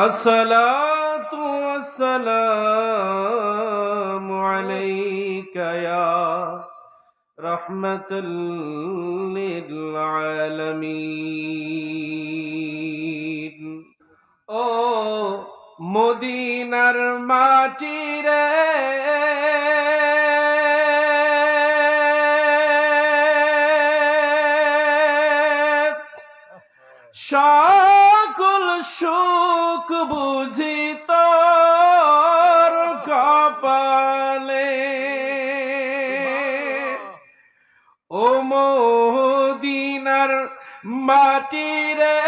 আসসালাতু ওয়াসসালামু আলাইকা ইয়া রাহমাতাল লিল আলামিন। ও মদিনার মাটি রে, সকল সুখ বুঝি তোর কপালে। ও মদিনার মাটি রে,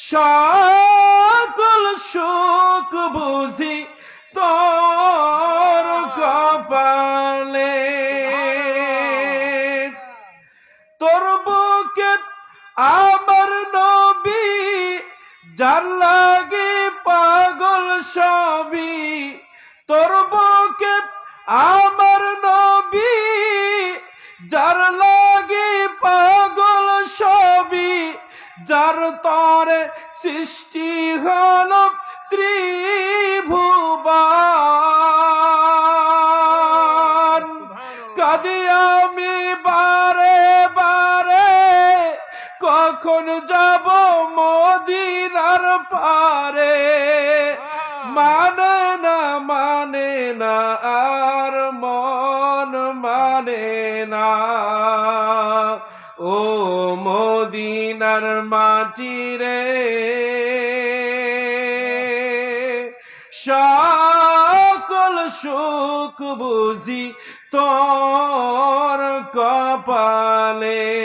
সকল সুখ বুঝি তোর কপালে। তোর বুকে আমার নবী, যার লাগে পাগল সবই। তোর বুকে আমার নবী, যার লাগে পাগল সবই। যার তরে সৃষ্টি হল ত্রিভুবন। কাঁদি আমি বারে বারে, কখন যাব মদিনার পারে। মানে না আর মন মানে না। ও মদিনার মাটি রে, সকল সুখ বুঝি তোর কপালে।